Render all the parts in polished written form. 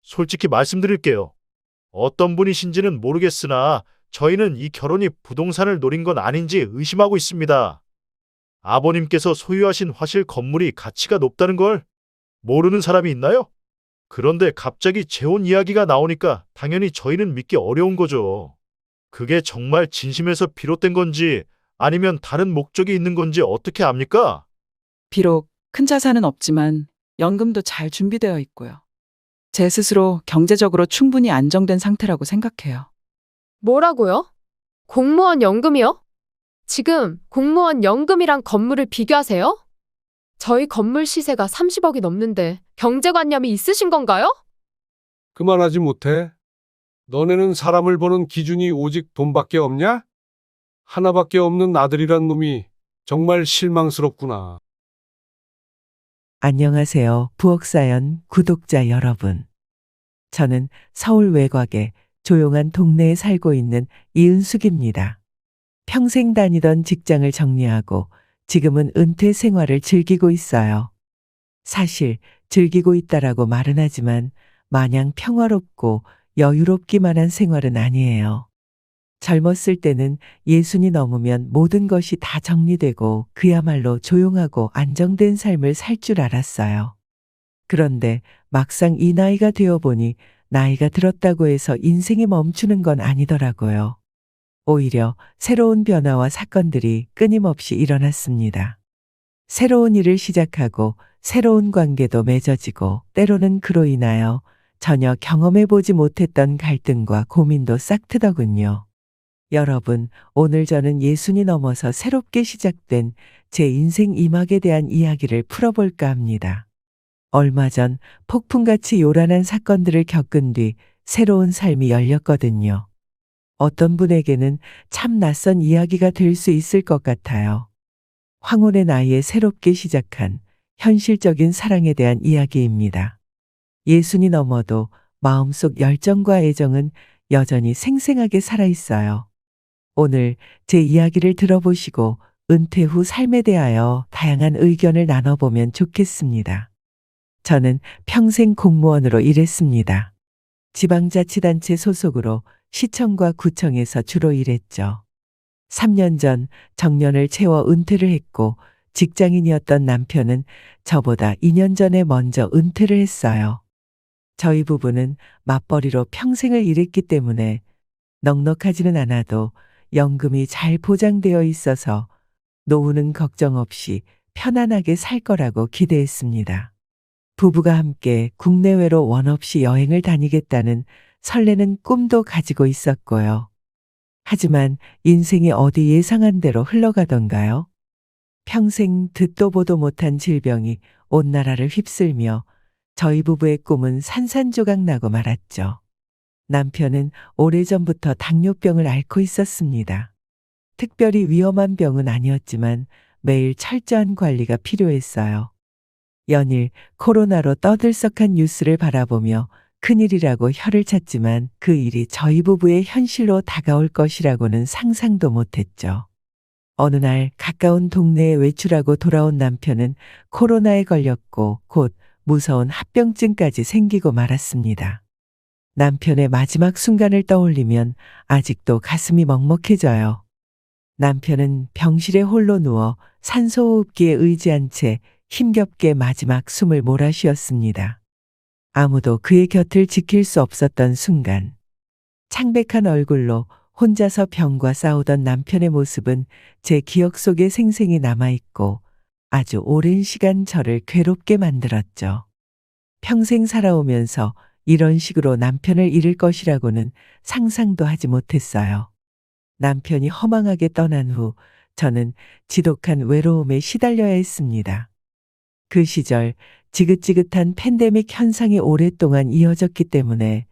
솔직히 말씀드릴게요. 어떤 분이신지는 모르겠으나 저희는 이 결혼이 부동산을 노린 건 아닌지 의심하고 있습니다. 아버님께서 소유하신 화실 건물이 가치가 높다는 걸 모르는 사람이 있나요? 그런데 갑자기 재혼 이야기가 나오니까 당연히 저희는 믿기 어려운 거죠. 그게 정말 진심에서 비롯된 건지 아니면 다른 목적이 있는 건지 어떻게 압니까? 비록 큰 자산은 없지만 연금도 잘 준비되어 있고요. 제 스스로 경제적으로 충분히 안정된 상태라고 생각해요. 뭐라고요? 공무원 연금이요? 지금 공무원 연금이랑 건물을 비교하세요? 저희 건물 시세가 30억이 넘는데 경제관념이 있으신 건가요? 그만하지 못해? 너네는 사람을 보는 기준이 오직 돈밖에 없냐? 하나밖에 없는 아들이란 놈이 정말 실망스럽구나. 안녕하세요. 부엌사연 구독자 여러분. 저는 서울 외곽의 조용한 동네에 살고 있는 이은숙입니다. 평생 다니던 직장을 정리하고 지금은 은퇴 생활을 즐기고 있어요. 사실 즐기고 있다라고 말은 하지만 마냥 평화롭고 여유롭기만 한 생활은 아니에요. 젊었을 때는 60이 넘으면 모든 것이 다 정리되고 그야말로 조용하고 안정된 삶을 살 줄 알았어요. 그런데 막상 이 나이가 되어 보니 나이가 들었다고 해서 인생이 멈추는 건 아니더라고요. 오히려 새로운 변화와 사건들이 끊임없이 일어났습니다. 새로운 일을 시작하고 새로운 관계도 맺어지고 때로는 그로 인하여 전혀 경험해보지 못했던 갈등과 고민도 싹트더군요. 여러분, 오늘 저는 60이 넘어서 새롭게 시작된 제 인생 이막에 대한 이야기를 풀어볼까 합니다. 얼마 전 폭풍같이 요란한 사건들을 겪은 뒤 새로운 삶이 열렸거든요. 어떤 분에게는 참 낯선 이야기가 될 수 있을 것 같아요. 황혼의 나이에 새롭게 시작한 현실적인 사랑에 대한 이야기입니다. 60이 넘어도 마음속 열정과 애정은 여전히 생생하게 살아있어요. 오늘 제 이야기를 들어보시고 은퇴 후 삶에 대하여 다양한 의견을 나눠보면 좋겠습니다. 저는 평생 공무원으로 일했습니다. 지방자치단체 소속으로 시청과 구청에서 주로 일했죠. 3년 전 정년을 채워 은퇴를 했고 직장인이었던 남편은 저보다 2년 전에 먼저 은퇴를 했어요. 저희 부부는 맞벌이로 평생을 일했기 때문에 넉넉하지는 않아도 연금이 잘 보장되어 있어서 노후는 걱정 없이 편안하게 살 거라고 기대했습니다. 부부가 함께 국내외로 원 없이 여행을 다니겠다는 설레는 꿈도 가지고 있었고요. 하지만 인생이 어디 예상한 대로 흘러가던가요? 평생 듣도 보도 못한 질병이 온 나라를 휩쓸며 저희 부부의 꿈은 산산조각 나고 말았죠. 남편은 오래전부터 당뇨병을 앓고 있었습니다. 특별히 위험한 병은 아니었지만 매일 철저한 관리가 필요했어요. 연일 코로나로 떠들썩한 뉴스를 바라보며 큰일이라고 혀를 찼지만 그 일이 저희 부부의 현실로 다가올 것이라고는 상상도 못했죠. 어느 날 가까운 동네에 외출하고 돌아온 남편은 코로나에 걸렸고 곧 무서운 합병증까지 생기고 말았습니다. 남편의 마지막 순간을 떠올리면 아직도 가슴이 먹먹해져요. 남편은 병실에 홀로 누워 산소호흡기에 의지한 채 힘겹게 마지막 숨을 몰아쉬었습니다. 아무도 그의 곁을 지킬 수 없었던 순간, 창백한 얼굴로 혼자서 병과 싸우던 남편의 모습은 제 기억 속에 생생히 남아있고 아주 오랜 시간 저를 괴롭게 만들었죠. 평생 살아오면서 이런 식으로 남편을 잃을 것이라고는 상상도 하지 못했어요. 남편이 허망하게 떠난 후 저는 지독한 외로움에 시달려야 했습니다. 그 시절 지긋지긋한 팬데믹 현상이 오랫동안 이어졌기 때문에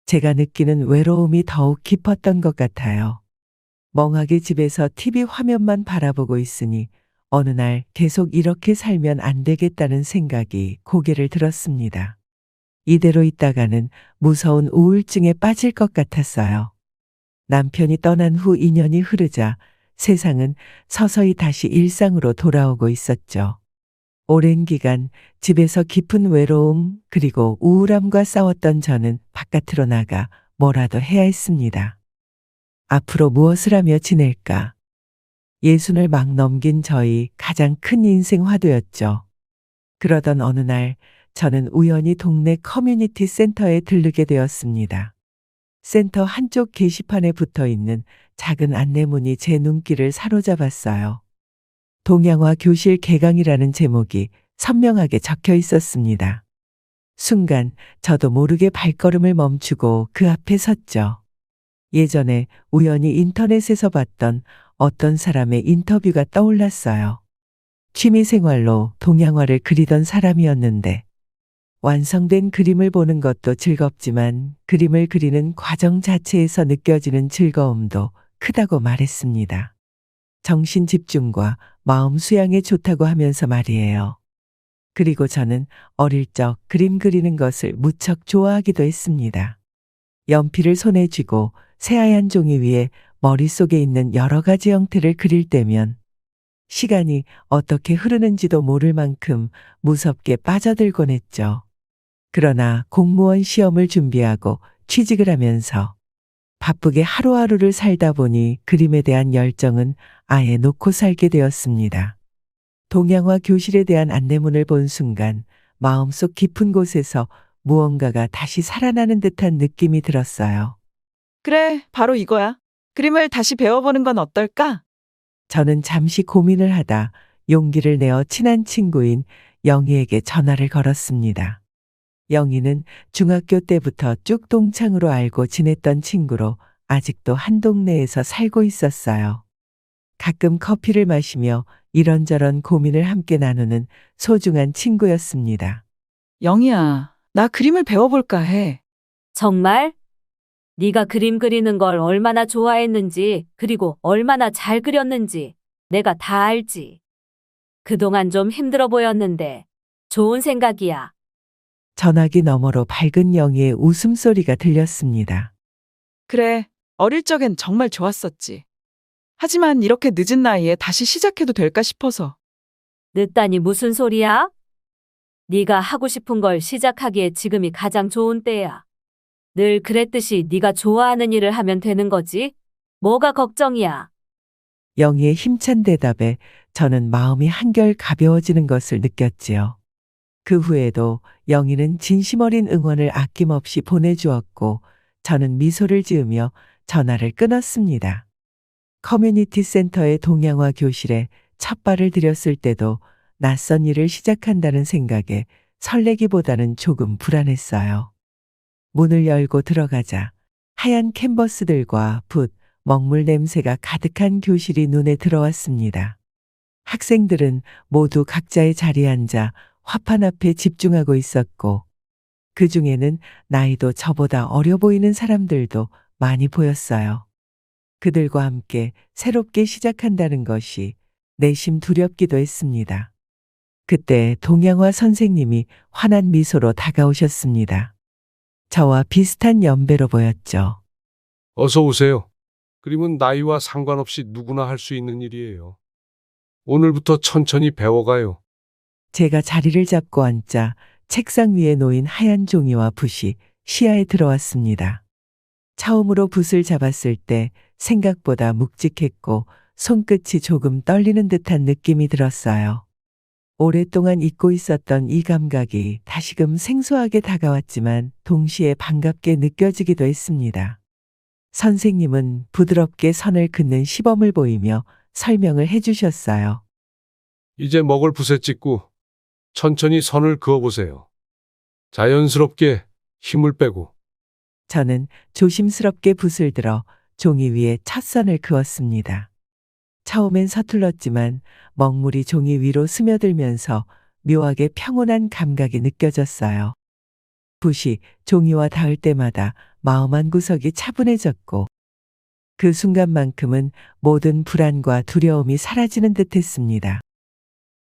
제가 느끼는 외로움이 더욱 깊었던 것 같아요. 멍하게 집에서 TV 화면만 바라보고 있으니 어느 날 계속 이렇게 살면 안 되겠다는 생각이 고개를 들었습니다. 이대로 있다가는 무서운 우울증에 빠질 것 같았어요. 남편이 떠난 후 2년이 흐르자 세상은 서서히 다시 일상으로 돌아오고 있었죠. 오랜 기간 집에서 깊은 외로움 그리고 우울함과 싸웠던 저는 바깥으로 나가 뭐라도 해야 했습니다. 앞으로 무엇을 하며 지낼까? 예순을 막 넘긴 저희 가장 큰 인생 화두였죠. 그러던 어느 날 저는 우연히 동네 커뮤니티 센터에 들르게 되었습니다. 센터 한쪽 게시판에 붙어 있는 작은 안내문이 제 눈길을 사로잡았어요. 동양화 교실 개강이라는 제목이 선명하게 적혀 있었습니다. 순간 저도 모르게 발걸음을 멈추고 그 앞에 섰죠. 예전에 우연히 인터넷에서 봤던 어떤 사람의 인터뷰가 떠올랐어요. 취미생활로 동양화를 그리던 사람이었는데 완성된 그림을 보는 것도 즐겁지만 그림을 그리는 과정 자체에서 느껴지는 즐거움도 크다고 말했습니다. 정신 집중과 마음 수양에 좋다고 하면서 말이에요. 그리고 저는 어릴 적 그림 그리는 것을 무척 좋아하기도 했습니다. 연필을 손에 쥐고 새하얀 종이 위에 머릿속에 있는 여러 가지 형태를 그릴 때면 시간이 어떻게 흐르는지도 모를 만큼 무섭게 빠져들곤 했죠. 그러나 공무원 시험을 준비하고 취직을 하면서 바쁘게 하루하루를 살다 보니 그림에 대한 열정은 아예 놓고 살게 되었습니다. 동양화 교실에 대한 안내문을 본 순간 마음속 깊은 곳에서 무언가가 다시 살아나는 듯한 느낌이 들었어요. 그래, 바로 이거야. 그림을 다시 배워보는 건 어떨까? 저는 잠시 고민을 하다 용기를 내어 친한 친구인 영희에게 전화를 걸었습니다. 영희는 중학교 때부터 쭉 동창으로 알고 지냈던 친구로 아직도 한 동네에서 살고 있었어요. 가끔 커피를 마시며 이런저런 고민을 함께 나누는 소중한 친구였습니다. 영희야, 나 그림을 배워볼까 해. 정말? 네가 그림 그리는 걸 얼마나 좋아했는지, 그리고 얼마나 잘 그렸는지 내가 다 알지. 그동안 좀 힘들어 보였는데 좋은 생각이야. 전화기 너머로 밝은 영희의 웃음소리가 들렸습니다. 그래, 어릴 적엔 정말 좋았었지. 하지만 이렇게 늦은 나이에 다시 시작해도 될까 싶어서. 늦다니 무슨 소리야? 네가 하고 싶은 걸 시작하기에 지금이 가장 좋은 때야. 늘 그랬듯이 네가 좋아하는 일을 하면 되는 거지. 뭐가 걱정이야? 영희의 힘찬 대답에 저는 마음이 한결 가벼워지는 것을 느꼈지요. 그 후에도 영희는 진심 어린 응원을 아낌없이 보내주었고 저는 미소를 지으며 전화를 끊었습니다. 커뮤니티 센터의 동양화 교실에 첫 발을 들였을 때도 낯선 일을 시작한다는 생각에 설레기보다는 조금 불안했어요. 문을 열고 들어가자 하얀 캔버스들과 붓, 먹물 냄새가 가득한 교실이 눈에 들어왔습니다. 학생들은 모두 각자의 자리에 앉아 화판 앞에 집중하고 있었고 그 중에는 나이도 저보다 어려 보이는 사람들도 많이 보였어요. 그들과 함께 새롭게 시작한다는 것이 내심 두렵기도 했습니다. 그때 동양화 선생님이 환한 미소로 다가오셨습니다. 저와 비슷한 연배로 보였죠. 어서 오세요. 그림은 나이와 상관없이 누구나 할 수 있는 일이에요. 오늘부터 천천히 배워가요. 제가 자리를 잡고 앉자 책상 위에 놓인 하얀 종이와 붓이 시야에 들어왔습니다. 처음으로 붓을 잡았을 때 생각보다 묵직했고 손끝이 조금 떨리는 듯한 느낌이 들었어요. 오랫동안 잊고 있었던 이 감각이 다시금 생소하게 다가왔지만 동시에 반갑게 느껴지기도 했습니다. 선생님은 부드럽게 선을 긋는 시범을 보이며 설명을 해주셨어요. 이제 먹을 붓에 찍고 천천히 선을 그어보세요. 자연스럽게 힘을 빼고. 저는 조심스럽게 붓을 들어 종이 위에 첫 선을 그었습니다. 처음엔 서툴렀지만 먹물이 종이 위로 스며들면서 묘하게 평온한 감각이 느껴졌어요. 붓이 종이와 닿을 때마다 마음 한구석이 차분해졌고 그 순간만큼은 모든 불안과 두려움이 사라지는 듯했습니다.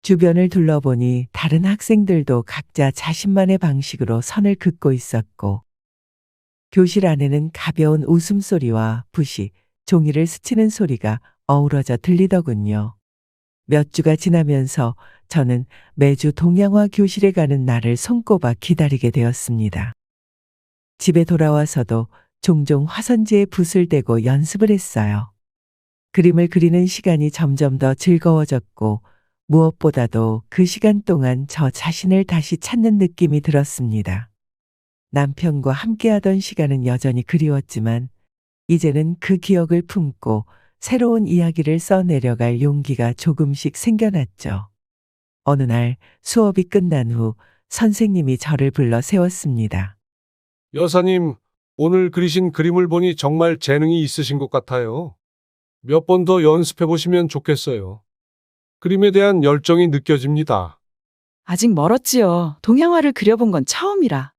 주변을 둘러보니 다른 학생들도 각자 자신만의 방식으로 선을 긋고 있었고 교실 안에는 가벼운 웃음소리와 붓이 종이를 스치는 소리가 어우러져 들리더군요. 몇 주가 지나면서 저는 매주 동양화 교실에 가는 날을 손꼽아 기다리게 되었습니다. 집에 돌아와서도 종종 화선지에 붓을 대고 연습을 했어요. 그림을 그리는 시간이 점점 더 즐거워졌고 무엇보다도 그 시간 동안 저 자신을 다시 찾는 느낌이 들었습니다. 남편과 함께하던 시간은 여전히 그리웠지만 이제는 그 기억을 품고 새로운 이야기를 써내려갈 용기가 조금씩 생겨났죠. 어느 날 수업이 끝난 후 선생님이 저를 불러 세웠습니다. 여사님, 오늘 그리신 그림을 보니 정말 재능이 있으신 것 같아요. 몇 번 더 연습해 보시면 좋겠어요. 그림에 대한 열정이 느껴집니다. 아직 멀었지요. 동양화를 그려본 건 처음이라.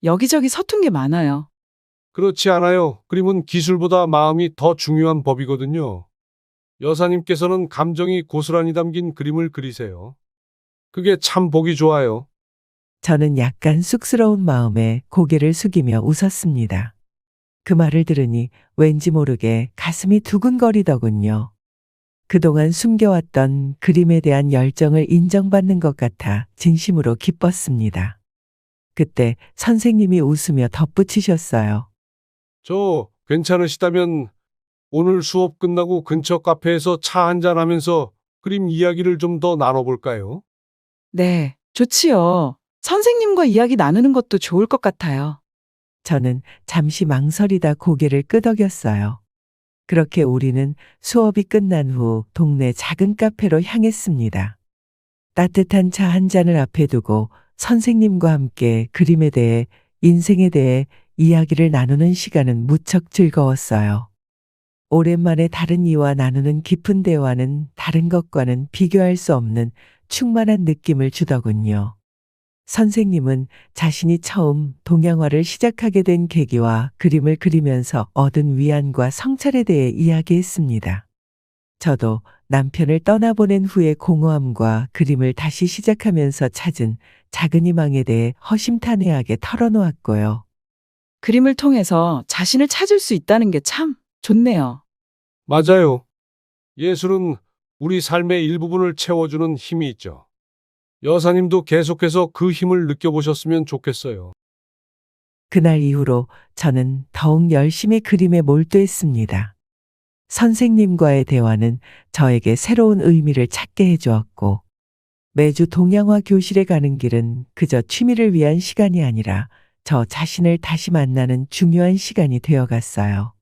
여기저기 서툰 게 많아요. 그렇지 않아요. 그림은 기술보다 마음이 더 중요한 법이거든요. 여사님께서는 감정이 고스란히 담긴 그림을 그리세요. 그게 참 보기 좋아요. 저는 약간 쑥스러운 마음에 고개를 숙이며 웃었습니다. 그 말을 들으니 왠지 모르게 가슴이 두근거리더군요. 그동안 숨겨왔던 그림에 대한 열정을 인정받는 것 같아 진심으로 기뻤습니다. 그때 선생님이 웃으며 덧붙이셨어요. 저 괜찮으시다면 오늘 수업 끝나고 근처 카페에서 차 한잔 하면서 그림 이야기를 좀 더 나눠볼까요? 네, 좋지요. 선생님과 이야기 나누는 것도 좋을 것 같아요. 저는 잠시 망설이다 고개를 끄덕였어요. 그렇게 우리는 수업이 끝난 후 동네 작은 카페로 향했습니다. 따뜻한 차 한 잔을 앞에 두고 선생님과 함께 그림에 대해, 인생에 대해 이야기를 나누는 시간은 무척 즐거웠어요. 오랜만에 다른 이와 나누는 깊은 대화는 다른 것과는 비교할 수 없는 충만한 느낌을 주더군요. 선생님은 자신이 처음 동양화를 시작하게 된 계기와 그림을 그리면서 얻은 위안과 성찰에 대해 이야기했습니다. 저도 남편을 떠나보낸 후의 공허함과 그림을 다시 시작하면서 찾은 작은 희망에 대해 허심탄회하게 털어놓았고요. 그림을 통해서 자신을 찾을 수 있다는 게 참 좋네요. 맞아요. 예술은 우리 삶의 일부분을 채워주는 힘이 있죠. 여사님도 계속해서 그 힘을 느껴보셨으면 좋겠어요. 그날 이후로 저는 더욱 열심히 그림에 몰두했습니다. 선생님과의 대화는 저에게 새로운 의미를 찾게 해주었고, 매주 동양화 교실에 가는 길은 그저 취미를 위한 시간이 아니라 저 자신을 다시 만나는 중요한 시간이 되어갔어요.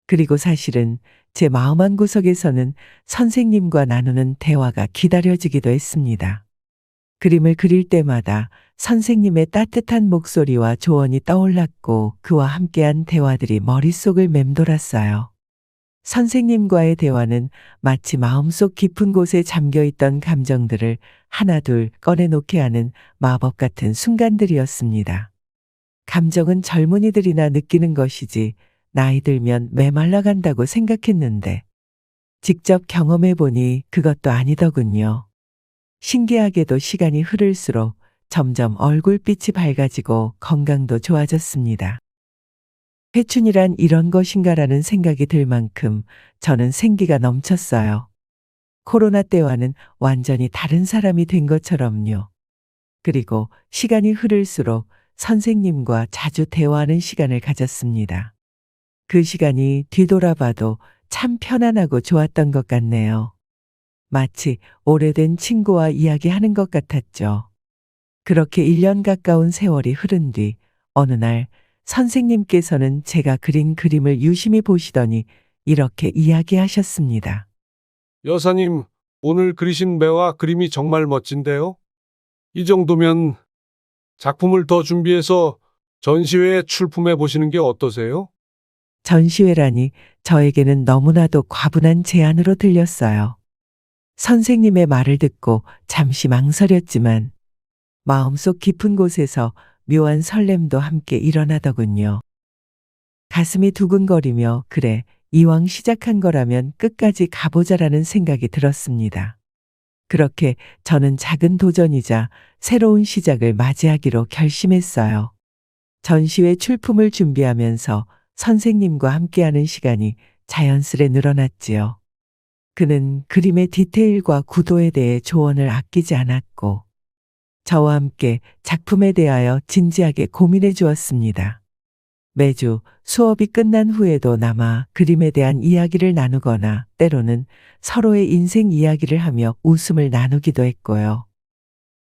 그리고 사실은 제 마음 한구석에서는 선생님과 나누는 대화가 기다려지기도 했습니다. 그림을 그릴 때마다 선생님의 따뜻한 목소리와 조언이 떠올랐고 그와 함께한 대화들이 머릿속을 맴돌았어요. 선생님과의 대화는 마치 마음속 깊은 곳에 잠겨있던 감정들을 하나둘 꺼내놓게 하는 마법 같은 순간들이었습니다. 감정은 젊은이들이나 느끼는 것이지 나이 들면 메말라간다고 생각했는데 직접 경험해보니 그것도 아니더군요. 신기하게도 시간이 흐를수록 점점 얼굴빛이 밝아지고 건강도 좋아졌습니다. 회춘이란 이런 것인가라는 생각이 들 만큼 저는 생기가 넘쳤어요. 코로나 때와는 완전히 다른 사람이 된 것처럼요. 그리고 시간이 흐를수록 선생님과 자주 대화하는 시간을 가졌습니다. 그 시간이 뒤돌아봐도 참 편안하고 좋았던 것 같네요. 마치 오래된 친구와 이야기하는 것 같았죠. 그렇게 1년 가까운 세월이 흐른 뒤 어느 날 선생님께서는 제가 그린 그림을 유심히 보시더니 이렇게 이야기하셨습니다. 여사님, 오늘 그리신 매와 그림이 정말 멋진데요? 이 정도면 작품을 더 준비해서 전시회에 출품해 보시는 게 어떠세요? 전시회라니 저에게는 너무나도 과분한 제안으로 들렸어요. 선생님의 말을 듣고 잠시 망설였지만 마음속 깊은 곳에서 묘한 설렘도 함께 일어나더군요. 가슴이 두근거리며 그래, 이왕 시작한 거라면 끝까지 가보자라는 생각이 들었습니다. 그렇게 저는 작은 도전이자 새로운 시작을 맞이하기로 결심했어요. 전시회 출품을 준비하면서 선생님과 함께하는 시간이 자연스레 늘어났지요. 그는 그림의 디테일과 구도에 대해 조언을 아끼지 않았고 저와 함께 작품에 대하여 진지하게 고민해 주었습니다. 매주 수업이 끝난 후에도 남아 그림에 대한 이야기를 나누거나 때로는 서로의 인생 이야기를 하며 웃음을 나누기도 했고요.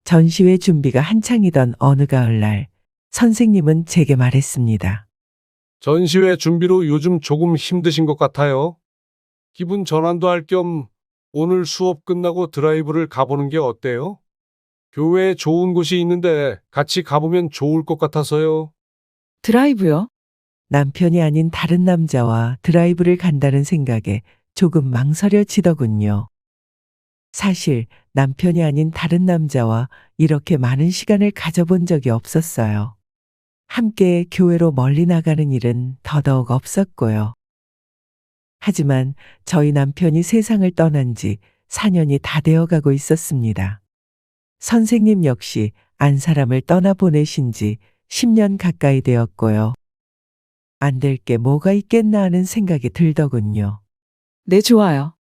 전시회 준비가 한창이던 어느 가을날 선생님은 제게 말했습니다. 전시회 준비로 요즘 조금 힘드신 것 같아요. 기분 전환도 할 겸 오늘 수업 끝나고 드라이브를 가보는 게 어때요? 교외에 좋은 곳이 있는데 같이 가보면 좋을 것 같아서요. 드라이브요? 남편이 아닌 다른 남자와 드라이브를 간다는 생각에 조금 망설여지더군요. 사실 남편이 아닌 다른 남자와 이렇게 많은 시간을 가져본 적이 없었어요. 함께 교회로 멀리 나가는 일은 더더욱 없었고요. 하지만 저희 남편이 세상을 떠난 지 4년이 다 되어가고 있었습니다. 선생님 역시 안 사람을 떠나보내신 지 10년 가까이 되었고요. 안 될 게 뭐가 있겠나 하는 생각이 들더군요. 네, 좋아요.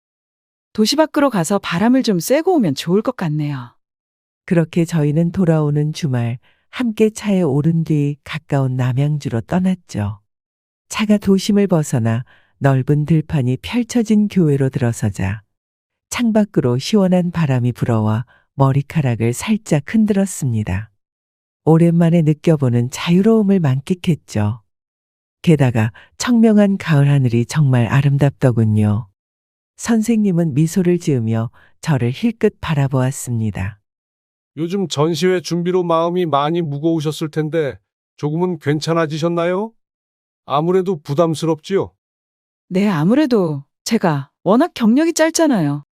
도시 밖으로 가서 바람을 좀 쐬고 오면 좋을 것 같네요. 그렇게 저희는 돌아오는 주말 함께 차에 오른 뒤 가까운 남양주로 떠났죠. 차가 도심을 벗어나 넓은 들판이 펼쳐진 교외로 들어서자 창밖으로 시원한 바람이 불어와 머리카락을 살짝 흔들었습니다. 오랜만에 느껴보는 자유로움을 만끽했죠. 게다가 청명한 가을 하늘이 정말 아름답더군요. 선생님은 미소를 지으며 저를 힐끗 바라보았습니다. 요즘 전시회 준비로 마음이 많이 무거우셨을 텐데 조금은 괜찮아지셨나요? 아무래도 부담스럽지요? 네, 아무래도 제가 워낙 경력이 짧잖아요.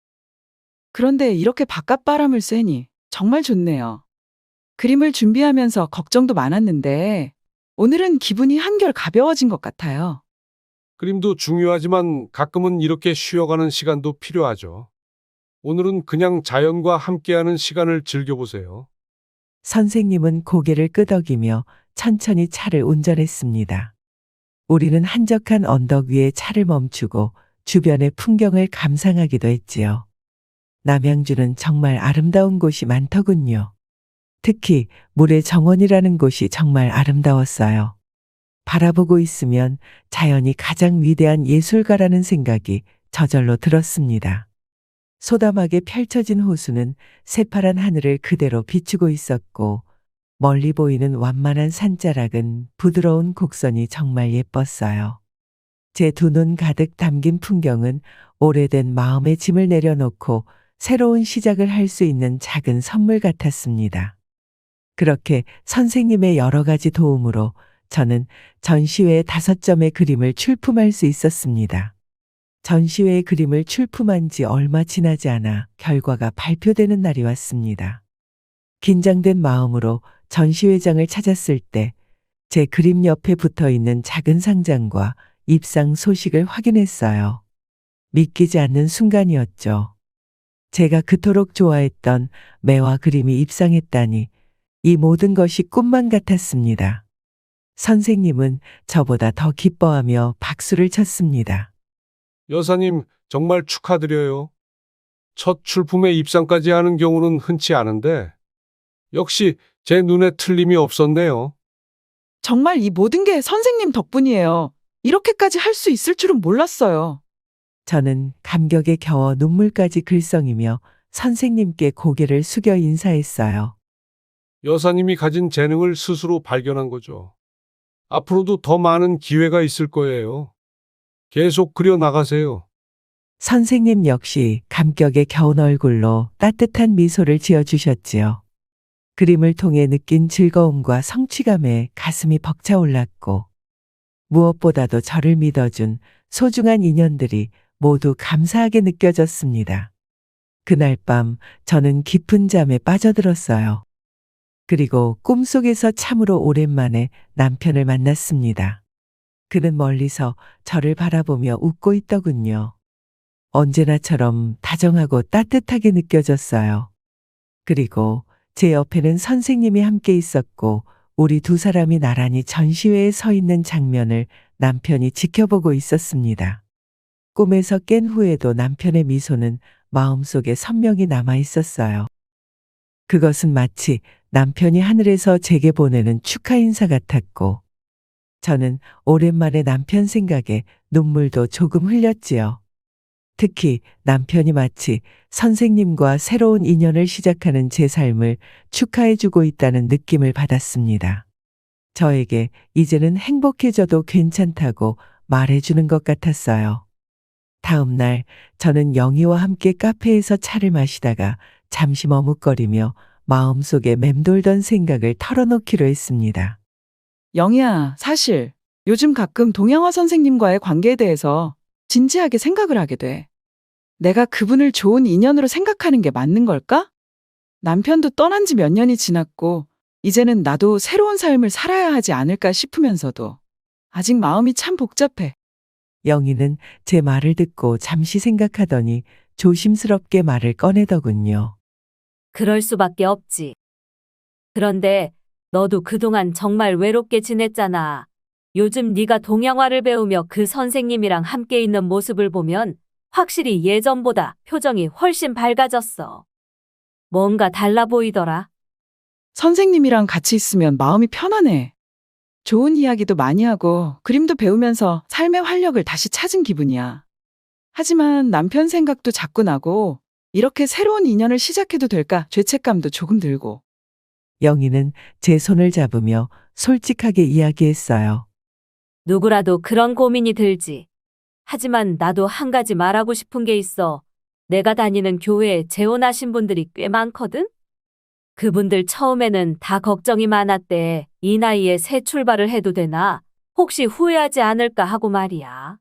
그런데 이렇게 바깥바람을 쐬니 정말 좋네요. 그림을 준비하면서 걱정도 많았는데 오늘은 기분이 한결 가벼워진 것 같아요. 그림도 중요하지만 가끔은 이렇게 쉬어가는 시간도 필요하죠. 오늘은 그냥 자연과 함께하는 시간을 즐겨보세요. 선생님은 고개를 끄덕이며 천천히 차를 운전했습니다. 우리는 한적한 언덕 위에 차를 멈추고 주변의 풍경을 감상하기도 했지요. 남양주는 정말 아름다운 곳이 많더군요. 특히 물의 정원이라는 곳이 정말 아름다웠어요. 바라보고 있으면 자연이 가장 위대한 예술가라는 생각이 저절로 들었습니다. 소담하게 펼쳐진 호수는 새파란 하늘을 그대로 비추고 있었고 멀리 보이는 완만한 산자락은 부드러운 곡선이 정말 예뻤어요. 제 두 눈 가득 담긴 풍경은 오래된 마음의 짐을 내려놓고 새로운 시작을 할 수 있는 작은 선물 같았습니다. 그렇게 선생님의 여러 가지 도움으로 저는 전시회의 5점의 그림을 출품할 수 있었습니다. 전시회의 그림을 출품한 지 얼마 지나지 않아 결과가 발표되는 날이 왔습니다. 긴장된 마음으로 전시회장을 찾았을 때 제 그림 옆에 붙어 있는 작은 상장과 입상 소식을 확인했어요. 믿기지 않는 순간이었죠. 제가 그토록 좋아했던 매화 그림이 입상했다니 이 모든 것이 꿈만 같았습니다. 선생님은 저보다 더 기뻐하며 박수를 쳤습니다. 여사님, 정말 축하드려요. 첫 출품에 입상까지 하는 경우는 흔치 않은데 역시 제 눈에 틀림이 없었네요. 정말 이 모든 게 선생님 덕분이에요. 이렇게까지 할 수 있을 줄은 몰랐어요. 저는 감격에 겨워 눈물까지 글썽이며 선생님께 고개를 숙여 인사했어요. 여사님이 가진 재능을 스스로 발견한 거죠. 앞으로도 더 많은 기회가 있을 거예요. 계속 그려 나가세요. 선생님 역시 감격에 겨운 얼굴로 따뜻한 미소를 지어주셨지요. 그림을 통해 느낀 즐거움과 성취감에 가슴이 벅차올랐고 무엇보다도 저를 믿어준 소중한 인연들이 모두 감사하게 느껴졌습니다. 그날 밤 저는 깊은 잠에 빠져들었어요. 그리고 꿈속에서 참으로 오랜만에 남편을 만났습니다. 그는 멀리서 저를 바라보며 웃고 있더군요. 언제나처럼 다정하고 따뜻하게 느껴졌어요. 그리고 제 옆에는 선생님이 함께 있었고 우리 두 사람이 나란히 전시회에 서 있는 장면을 남편이 지켜보고 있었습니다. 꿈에서 깬 후에도 남편의 미소는 마음속에 선명히 남아 있었어요. 그것은 마치 남편이 하늘에서 제게 보내는 축하 인사 같았고, 저는 오랜만에 남편 생각에 눈물도 조금 흘렸지요. 특히 남편이 마치 선생님과 새로운 인연을 시작하는 제 삶을 축하해주고 있다는 느낌을 받았습니다. 저에게 이제는 행복해져도 괜찮다고 말해주는 것 같았어요. 다음 날 저는 영희와 함께 카페에서 차를 마시다가 잠시 머뭇거리며 마음속에 맴돌던 생각을 털어놓기로 했습니다. 영희야, 사실 요즘 가끔 동양화 선생님과의 관계에 대해서 진지하게 생각을 하게 돼. 내가 그분을 좋은 인연으로 생각하는 게 맞는 걸까? 남편도 떠난 지 몇 년이 지났고, 이제는 나도 새로운 삶을 살아야 하지 않을까 싶으면서도 아직 마음이 참 복잡해. 영희는 제 말을 듣고 잠시 생각하더니 조심스럽게 말을 꺼내더군요. 그럴 수밖에 없지. 그런데 너도 그동안 정말 외롭게 지냈잖아. 요즘 네가 동양화를 배우며 그 선생님이랑 함께 있는 모습을 보면 확실히 예전보다 표정이 훨씬 밝아졌어. 뭔가 달라 보이더라. 선생님이랑 같이 있으면 마음이 편안해. 좋은 이야기도 많이 하고 그림도 배우면서 삶의 활력을 다시 찾은 기분이야. 하지만 남편 생각도 자꾸 나고, 이렇게 새로운 인연을 시작해도 될까 죄책감도 조금 들고. 영희는 제 손을 잡으며 솔직하게 이야기했어요. 누구라도 그런 고민이 들지. 하지만 나도 한 가지 말하고 싶은 게 있어. 내가 다니는 교회에 재혼하신 분들이 꽤 많거든? 그분들 처음에는 다 걱정이 많았대. 이 나이에 새 출발을 해도 되나? 혹시 후회하지 않을까 하고 말이야.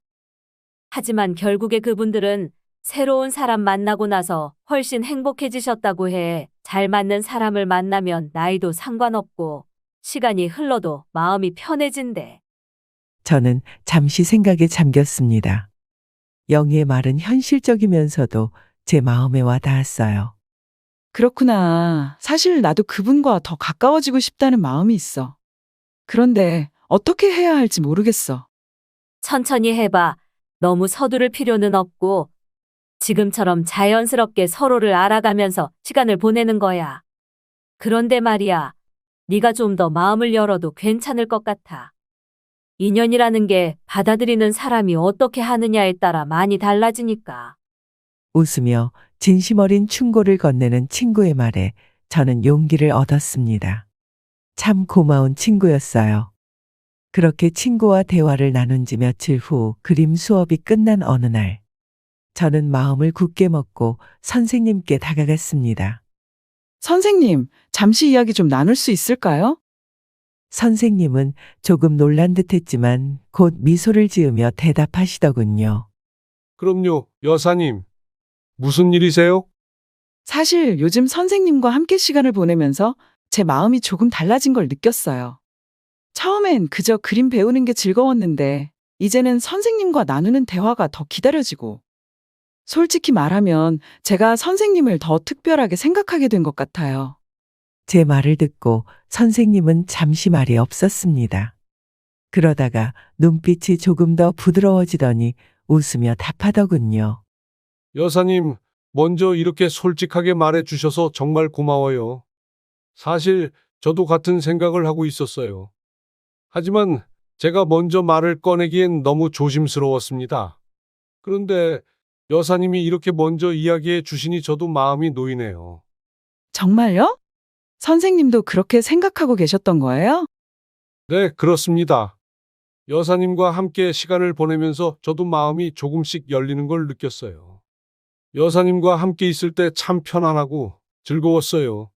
하지만 결국에 그분들은 새로운 사람 만나고 나서 훨씬 행복해지셨다고 해. 잘 맞는 사람을 만나면 나이도 상관없고 시간이 흘러도 마음이 편해진대. 저는 잠시 생각에 잠겼습니다. 영희의 말은 현실적이면서도 제 마음에 와 닿았어요. 그렇구나. 사실 나도 그분과 더 가까워지고 싶다는 마음이 있어. 그런데 어떻게 해야 할지 모르겠어. 천천히 해봐. 너무 서두를 필요는 없고 지금처럼 자연스럽게 서로를 알아가면서 시간을 보내는 거야. 그런데 말이야, 네가 좀 더 마음을 열어도 괜찮을 것 같아. 인연이라는 게 받아들이는 사람이 어떻게 하느냐에 따라 많이 달라지니까. 웃으며 진심 어린 충고를 건네는 친구의 말에 저는 용기를 얻었습니다. 참 고마운 친구였어요. 그렇게 친구와 대화를 나눈 지 며칠 후 그림 수업이 끝난 어느 날, 저는 마음을 굳게 먹고 선생님께 다가갔습니다. 선생님, 잠시 이야기 좀 나눌 수 있을까요? 선생님은 조금 놀란 듯 했지만 곧 미소를 지으며 대답하시더군요. 그럼요, 여사님. 무슨 일이세요? 사실 요즘 선생님과 함께 시간을 보내면서 제 마음이 조금 달라진 걸 느꼈어요. 처음엔 그저 그림 배우는 게 즐거웠는데, 이제는 선생님과 나누는 대화가 더 기다려지고, 솔직히 말하면 제가 선생님을 더 특별하게 생각하게 된 것 같아요. 제 말을 듣고 선생님은 잠시 말이 없었습니다. 그러다가 눈빛이 조금 더 부드러워지더니 웃으며 답하더군요. 여사님, 먼저 이렇게 솔직하게 말해 주셔서 정말 고마워요. 사실 저도 같은 생각을 하고 있었어요. 하지만 제가 먼저 말을 꺼내기엔 너무 조심스러웠습니다. 그런데 여사님이 이렇게 먼저 이야기해 주시니 저도 마음이 놓이네요. 정말요? 선생님도 그렇게 생각하고 계셨던 거예요? 네, 그렇습니다. 여사님과 함께 시간을 보내면서 저도 마음이 조금씩 열리는 걸 느꼈어요. 여사님과 함께 있을 때 참 편안하고 즐거웠어요.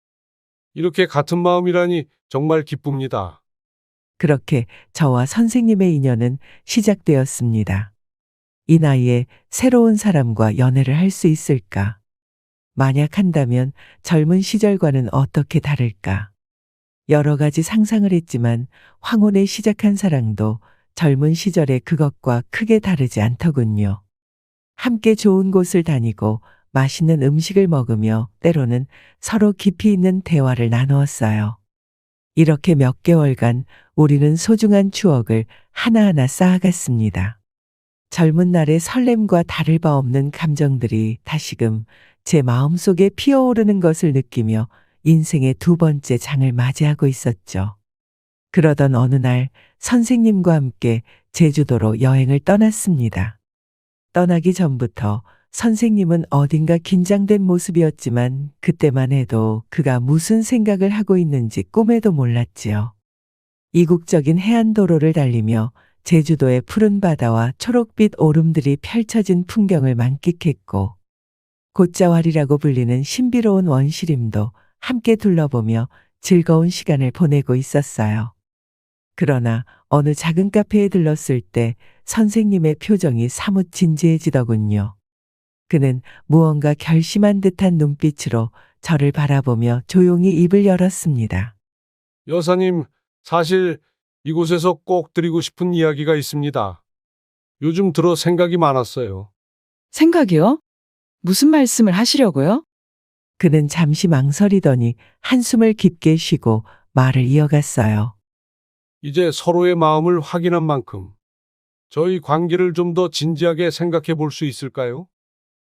이렇게 같은 마음이라니 정말 기쁩니다. 그렇게 저와 선생님의 인연은 시작되었습니다. 이 나이에 새로운 사람과 연애를 할 수 있을까? 만약 한다면 젊은 시절과는 어떻게 다를까? 여러 가지 상상을 했지만 황혼에 시작한 사랑도 젊은 시절의 그것과 크게 다르지 않더군요. 함께 좋은 곳을 다니고 맛있는 음식을 먹으며 때로는 서로 깊이 있는 대화를 나누었어요. 이렇게 몇 개월간 우리는 소중한 추억을 하나하나 쌓아갔습니다. 젊은 날의 설렘과 다를 바 없는 감정들이 다시금 제 마음속에 피어오르는 것을 느끼며 인생의 두 번째 장을 맞이하고 있었죠. 그러던 어느 날 선생님과 함께 제주도로 여행을 떠났습니다. 떠나기 전부터 선생님은 어딘가 긴장된 모습이었지만 그때만 해도 그가 무슨 생각을 하고 있는지 꿈에도 몰랐지요. 이국적인 해안도로를 달리며 제주도의 푸른 바다와 초록빛 오름들이 펼쳐진 풍경을 만끽했고 곶자왈이라고 불리는 신비로운 원시림도 함께 둘러보며 즐거운 시간을 보내고 있었어요. 그러나 어느 작은 카페에 들렀을 때 선생님의 표정이 사뭇 진지해지더군요. 그는 무언가 결심한 듯한 눈빛으로 저를 바라보며 조용히 입을 열었습니다. 여사님, 사실 이곳에서 꼭 드리고 싶은 이야기가 있습니다. 요즘 들어 생각이 많았어요. 생각이요? 무슨 말씀을 하시려고요? 그는 잠시 망설이더니 한숨을 깊게 쉬고 말을 이어갔어요. 이제 서로의 마음을 확인한 만큼 저희 관계를 좀 더 진지하게 생각해 볼 수 있을까요?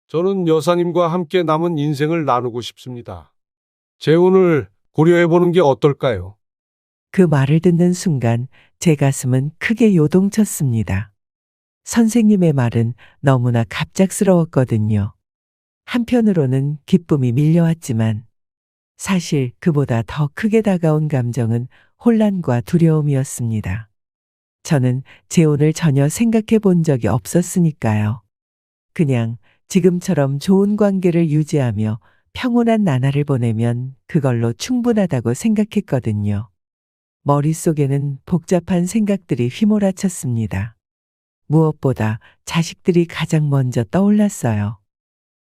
저는 여사님과 함께 남은 인생을 나누고 싶습니다. 재혼을 고려해 보는 게 어떨까요? 그 말을 듣는 순간 제 가슴은 크게 요동쳤습니다. 선생님의 말은 너무나 갑작스러웠거든요. 한편으로는 기쁨이 밀려왔지만 사실 그보다 더 크게 다가온 감정은 혼란과 두려움이었습니다. 저는 재혼을 전혀 생각해 본 적이 없었으니까요. 그냥 지금처럼 좋은 관계를 유지하며 평온한 나날을 보내면 그걸로 충분하다고 생각했거든요. 머릿속에는 복잡한 생각들이 휘몰아쳤습니다. 무엇보다 자식들이 가장 먼저 떠올랐어요.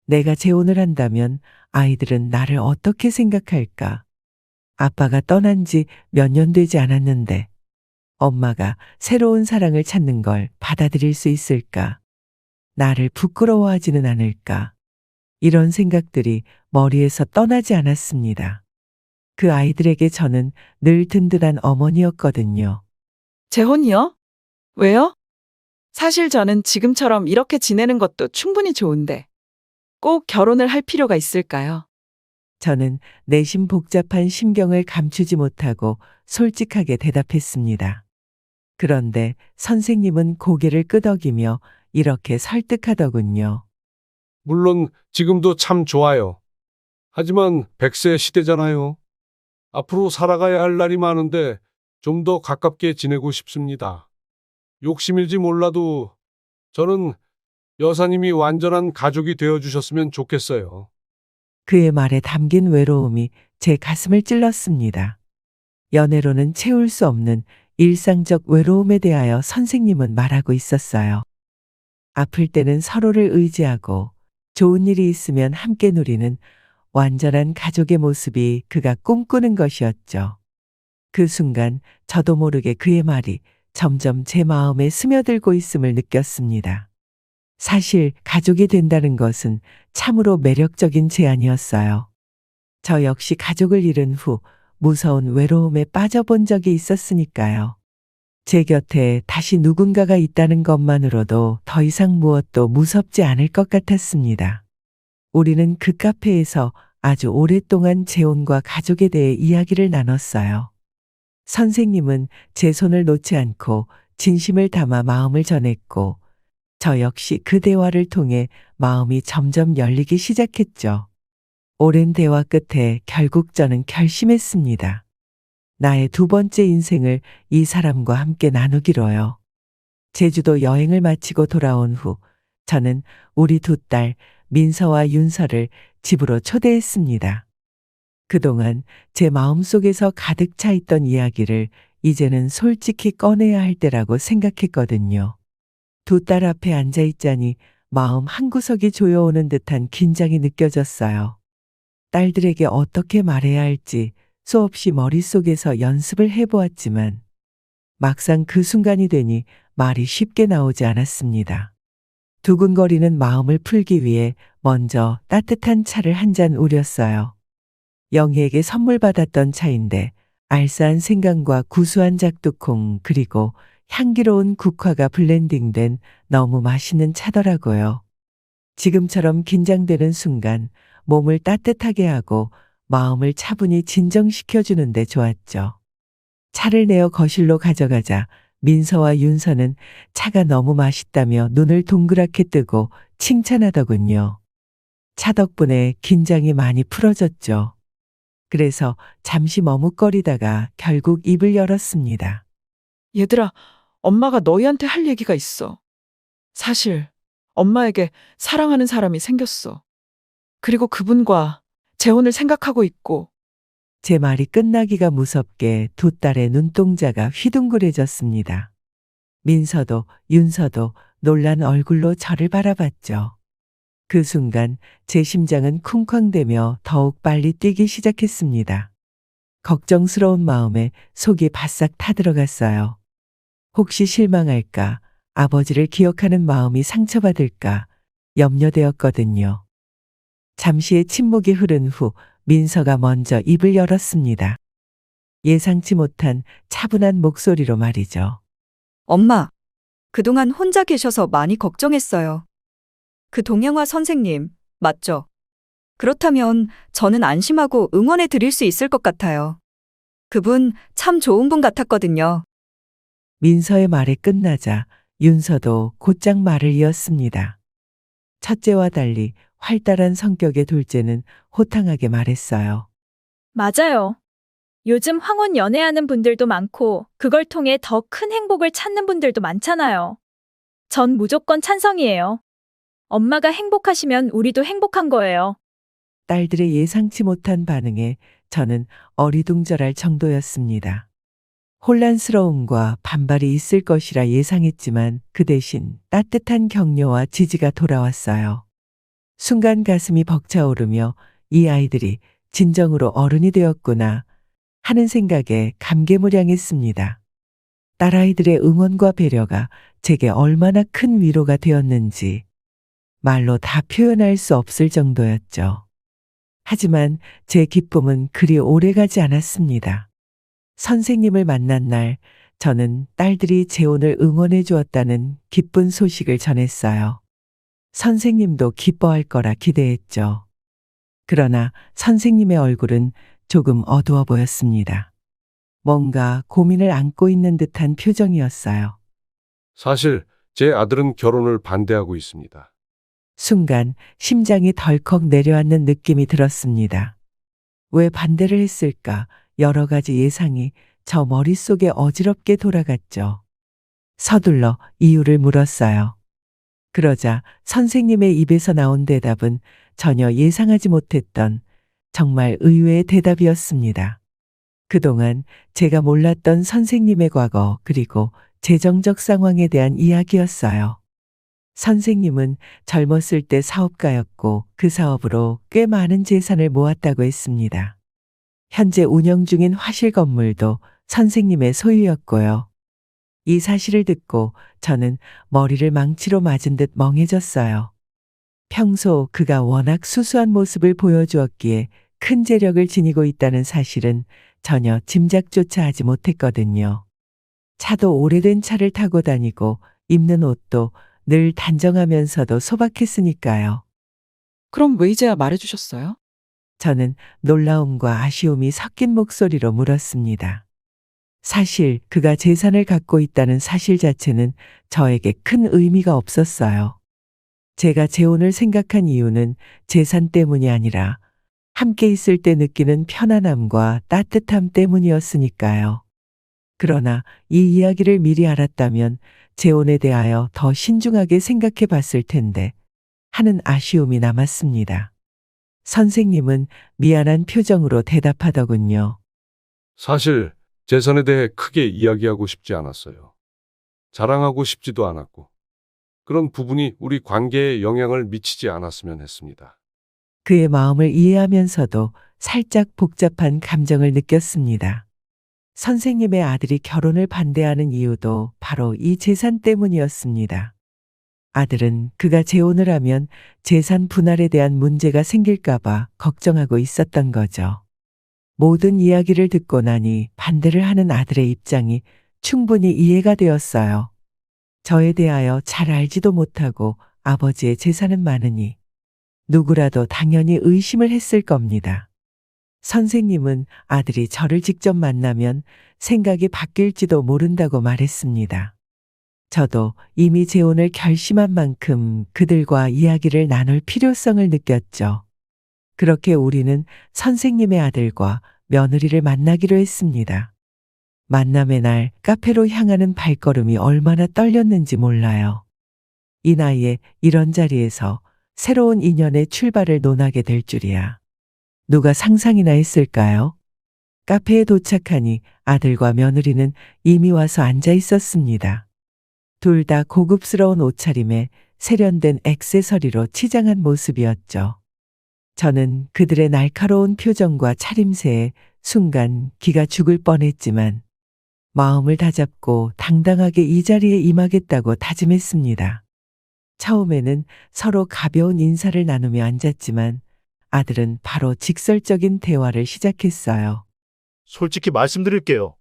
내가 재혼을 한다면 아이들은 나를 어떻게 생각할까? 아빠가 떠난 지 몇 년 되지 않았는데 엄마가 새로운 사랑을 찾는 걸 받아들일 수 있을까? 나를 부끄러워하지는 않을까? 이런 생각들이 머리에서 떠나지 않았습니다. 그 아이들에게 저는 늘 든든한 어머니였거든요. 재혼이요? 왜요? 사실 저는 지금처럼 이렇게 지내는 것도 충분히 좋은데 꼭 결혼을 할 필요가 있을까요? 저는 내심 복잡한 심경을 감추지 못하고 솔직하게 대답했습니다. 그런데 선생님은 고개를 끄덕이며 이렇게 설득하더군요. 물론 지금도 참 좋아요. 하지만 100세 시대잖아요. 앞으로 살아가야 할 날이 많은데 좀 더 가깝게 지내고 싶습니다. 욕심일지 몰라도 저는 여사님이 완전한 가족이 되어주셨으면 좋겠어요. 그의 말에 담긴 외로움이 제 가슴을 찔렀습니다. 연애로는 채울 수 없는 일상적 외로움에 대하여 선생님은 말하고 있었어요. 아플 때는 서로를 의지하고 좋은 일이 있으면 함께 누리는 완전한 가족의 모습이 그가 꿈꾸는 것이었죠. 그 순간 저도 모르게 그의 말이 점점 제 마음에 스며들고 있음을 느꼈습니다. 사실 가족이 된다는 것은 참으로 매력적인 제안이었어요. 저 역시 가족을 잃은 후 무서운 외로움에 빠져본 적이 있었으니까요. 제 곁에 다시 누군가가 있다는 것만으로도 더 이상 무엇도 무섭지 않을 것 같았습니다. 우리는 그 카페에서 아주 오랫동안 재혼과 가족에 대해 이야기를 나눴어요. 선생님은 제 손을 놓지 않고 진심을 담아 마음을 전했고 저 역시 그 대화를 통해 마음이 점점 열리기 시작했죠. 오랜 대화 끝에 결국 저는 결심했습니다. 나의 두 번째 인생을 이 사람과 함께 나누기로요. 제주도 여행을 마치고 돌아온 후 저는 우리 두 딸 민서와 윤서를 집으로 초대했습니다. 그동안 제 마음속에서 가득 차 있던 이야기를 이제는 솔직히 꺼내야 할 때라고 생각했거든요. 두 딸 앞에 앉아 있자니 마음 한구석이 조여오는 듯한 긴장이 느껴졌어요. 딸들에게 어떻게 말해야 할지 수없이 머릿속에서 연습을 해보았지만 막상 그 순간이 되니 말이 쉽게 나오지 않았습니다. 두근거리는 마음을 풀기 위해 먼저 따뜻한 차를 한 잔 우렸어요. 영희에게 선물 받았던 차인데 알싸한 생강과 구수한 작두콩 그리고 향기로운 국화가 블렌딩된 너무 맛있는 차더라고요. 지금처럼 긴장되는 순간 몸을 따뜻하게 하고 마음을 차분히 진정시켜주는데 좋았죠. 차를 내어 거실로 가져가자 민서와 윤서는 차가 너무 맛있다며 눈을 동그랗게 뜨고 칭찬하더군요. 차 덕분에 긴장이 많이 풀어졌죠. 그래서 잠시 머뭇거리다가 결국 입을 열었습니다. 얘들아, 엄마가 너희한테 할 얘기가 있어. 사실 엄마에게 사랑하는 사람이 생겼어. 그리고 그분과 재혼을 생각하고 있고. 제 말이 끝나기가 무섭게 두 딸의 눈동자가 휘둥그레졌습니다. 민서도 윤서도 놀란 얼굴로 저를 바라봤죠. 그 순간 제 심장은 쿵쾅대며 더욱 빨리 뛰기 시작했습니다. 걱정스러운 마음에 속이 바싹 타들어갔어요. 혹시 실망할까, 아버지를 기억하는 마음이 상처받을까 염려되었거든요. 잠시의 침묵이 흐른 후 민서가 먼저 입을 열었습니다. 예상치 못한 차분한 목소리로 말이죠. 엄마, 그동안 혼자 계셔서 많이 걱정했어요. 그 동양화 선생님, 맞죠? 그렇다면 저는 안심하고 응원해 드릴 수 있을 것 같아요. 그분 참 좋은 분 같았거든요. 민서의 말이 끝나자 윤서도 곧장 말을 이었습니다. 첫째와 달리 활달한 성격의 둘째는 호탕하게 말했어요. 맞아요. 요즘 황혼 연애하는 분들도 많고 그걸 통해 더 큰 행복을 찾는 분들도 많잖아요. 전 무조건 찬성이에요. 엄마가 행복하시면 우리도 행복한 거예요. 딸들의 예상치 못한 반응에 저는 어리둥절할 정도였습니다. 혼란스러움과 반발이 있을 것이라 예상했지만 그 대신 따뜻한 격려와 지지가 돌아왔어요. 순간 가슴이 벅차오르며 이 아이들이 진정으로 어른이 되었구나 하는 생각에 감개무량했습니다. 딸아이들의 응원과 배려가 제게 얼마나 큰 위로가 되었는지 말로 다 표현할 수 없을 정도였죠. 하지만 제 기쁨은 그리 오래가지 않았습니다. 선생님을 만난 날 저는 딸들이 재혼을 응원해 주었다는 기쁜 소식을 전했어요. 선생님도 기뻐할 거라 기대했죠. 그러나 선생님의 얼굴은 조금 어두워 보였습니다. 뭔가 고민을 안고 있는 듯한 표정이었어요. 사실 제 아들은 결혼을 반대하고 있습니다. 순간 심장이 덜컥 내려앉는 느낌이 들었습니다. 왜 반대를 했을까? 여러 가지 예상이 저 머릿속에 어지럽게 돌아갔죠. 서둘러 이유를 물었어요. 그러자 선생님의 입에서 나온 대답은 전혀 예상하지 못했던 정말 의외의 대답이었습니다. 그동안 제가 몰랐던 선생님의 과거 그리고 재정적 상황에 대한 이야기였어요. 선생님은 젊었을 때 사업가였고 그 사업으로 꽤 많은 재산을 모았다고 했습니다. 현재 운영 중인 화실 건물도 선생님의 소유였고요. 이 사실을 듣고 저는 머리를 망치로 맞은 듯 멍해졌어요. 평소 그가 워낙 수수한 모습을 보여주었기에 큰 재력을 지니고 있다는 사실은 전혀 짐작조차 하지 못했거든요. 차도 오래된 차를 타고 다니고 입는 옷도 늘 단정하면서도 소박했으니까요. 그럼 왜 이제야 말해주셨어요? 저는 놀라움과 아쉬움이 섞인 목소리로 물었습니다. 사실 그가 재산을 갖고 있다는 사실 자체는 저에게 큰 의미가 없었어요. 제가 재혼을 생각한 이유는 재산 때문이 아니라 함께 있을 때 느끼는 편안함과 따뜻함 때문이었으니까요. 그러나 이 이야기를 미리 알았다면 재혼에 대하여 더 신중하게 생각해 봤을 텐데 하는 아쉬움이 남았습니다. 선생님은 미안한 표정으로 대답하더군요. 사실 재산에 대해 크게 이야기하고 싶지 않았어요. 자랑하고 싶지도 않았고 그런 부분이 우리 관계에 영향을 미치지 않았으면 했습니다. 그의 마음을 이해하면서도 살짝 복잡한 감정을 느꼈습니다. 선생님의 아들이 결혼을 반대하는 이유도 바로 이 재산 때문이었습니다. 아들은 그가 재혼을 하면 재산 분할에 대한 문제가 생길까봐 걱정하고 있었던 거죠. 모든 이야기를 듣고 나니 반대를 하는 아들의 입장이 충분히 이해가 되었어요. 저에 대하여 잘 알지도 못하고 아버지의 재산은 많으니 누구라도 당연히 의심을 했을 겁니다. 선생님은 아들이 저를 직접 만나면 생각이 바뀔지도 모른다고 말했습니다. 저도 이미 재혼을 결심한 만큼 그들과 이야기를 나눌 필요성을 느꼈죠. 그렇게 우리는 선생님의 아들과 며느리를 만나기로 했습니다. 만남의 날 카페로 향하는 발걸음이 얼마나 떨렸는지 몰라요. 이 나이에 이런 자리에서 새로운 인연의 출발을 논하게 될 줄이야. 누가 상상이나 했을까요? 카페에 도착하니 아들과 며느리는 이미 와서 앉아 있었습니다. 둘 다 고급스러운 옷차림에 세련된 액세서리로 치장한 모습이었죠. 저는 그들의 날카로운 표정과 차림새에 순간 기가 죽을 뻔했지만 마음을 다잡고 당당하게 이 자리에 임하겠다고 다짐했습니다. 처음에는 서로 가벼운 인사를 나누며 앉았지만 아들은 바로 직설적인 대화를 시작했어요. 솔직히 말씀드릴게요.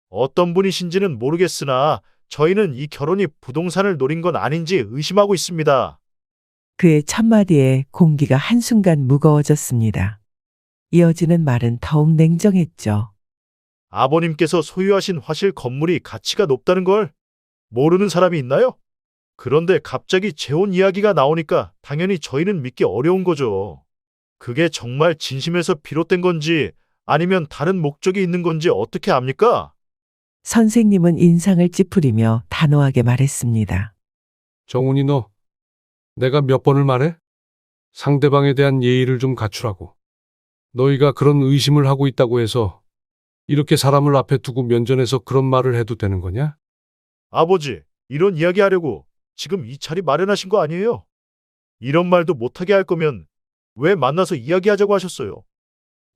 어떤 분이신지는 모르겠으나 저희는 이 결혼이 부동산을 노린 건 아닌지 의심하고 있습니다. 그의 첫마디에 공기가 한순간 무거워졌습니다. 이어지는 말은 더욱 냉정했죠. 아버님께서 소유하신 화실 건물이 가치가 높다는 걸 모르는 사람이 있나요? 그런데 갑자기 재혼 이야기가 나오니까 당연히 저희는 믿기 어려운 거죠. 그게 정말 진심에서 비롯된 건지 아니면 다른 목적이 있는 건지 어떻게 압니까? 선생님은 인상을 찌푸리며 단호하게 말했습니다. 정훈이 너, 내가 몇 번을 말해? 상대방에 대한 예의를 좀 갖추라고. 너희가 그런 의심을 하고 있다고 해서 이렇게 사람을 앞에 두고 면전에서 그런 말을 해도 되는 거냐? 아버지, 이런 이야기 하려고 지금 이 자리 마련하신 거 아니에요? 이런 말도 못하게 할 거면 왜 만나서 이야기하자고 하셨어요?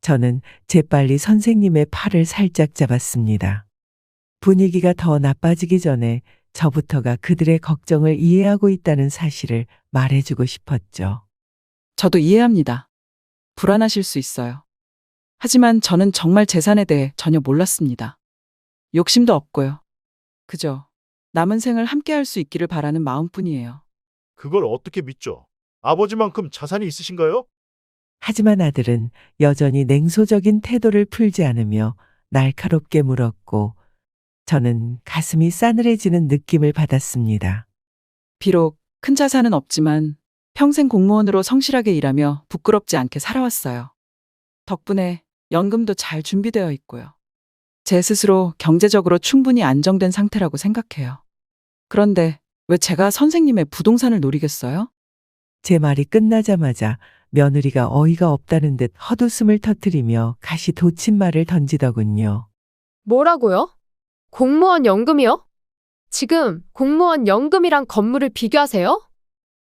저는 재빨리 선생님의 팔을 살짝 잡았습니다. 분위기가 더 나빠지기 전에 저부터가 그들의 걱정을 이해하고 있다는 사실을 말해주고 싶었죠. 저도 이해합니다. 불안하실 수 있어요. 하지만 저는 정말 재산에 대해 전혀 몰랐습니다. 욕심도 없고요. 그저 남은 생을 함께 할 수 있기를 바라는 마음뿐이에요. 그걸 어떻게 믿죠? 아버지만큼 자산이 있으신가요? 하지만 아들은 여전히 냉소적인 태도를 풀지 않으며 날카롭게 물었고 저는 가슴이 싸늘해지는 느낌을 받았습니다. 비록 큰 자산은 없지만 평생 공무원으로 성실하게 일하며 부끄럽지 않게 살아왔어요. 덕분에 연금도 잘 준비되어 있고요. 제 스스로 경제적으로 충분히 안정된 상태라고 생각해요. 그런데 왜 제가 선생님의 부동산을 노리겠어요? 제 말이 끝나자마자 며느리가 어이가 없다는 듯 헛웃음을 터뜨리며 가시 돋친 말을 던지더군요. 뭐라고요? 공무원 연금이요? 지금 공무원 연금이랑 건물을 비교하세요?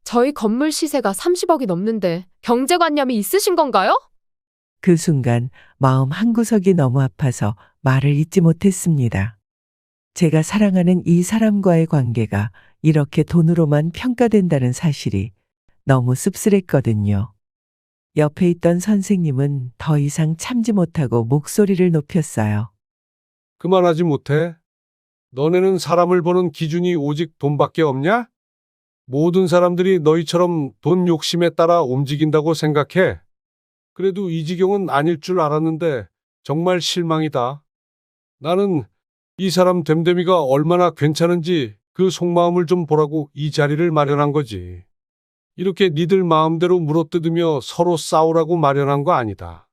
저희 건물 시세가 30억이 넘는데 경제관념이 있으신 건가요? 그 순간 마음 한구석이 너무 아파서 말을 잇지 못했습니다. 제가 사랑하는 이 사람과의 관계가 이렇게 돈으로만 평가된다는 사실이 너무 씁쓸했거든요. 옆에 있던 선생님은 더 이상 참지 못하고 목소리를 높였어요. 그만하지 못해? 너네는 사람을 보는 기준이 오직 돈밖에 없냐? 모든 사람들이 너희처럼 돈 욕심에 따라 움직인다고 생각해. 그래도 이 지경은 아닐 줄 알았는데 정말 실망이다. 나는 이 사람 됨됨이가 얼마나 괜찮은지 그 속마음을 좀 보라고 이 자리를 마련한 거지. 이렇게 니들 마음대로 물어뜯으며 서로 싸우라고 마련한 거 아니다.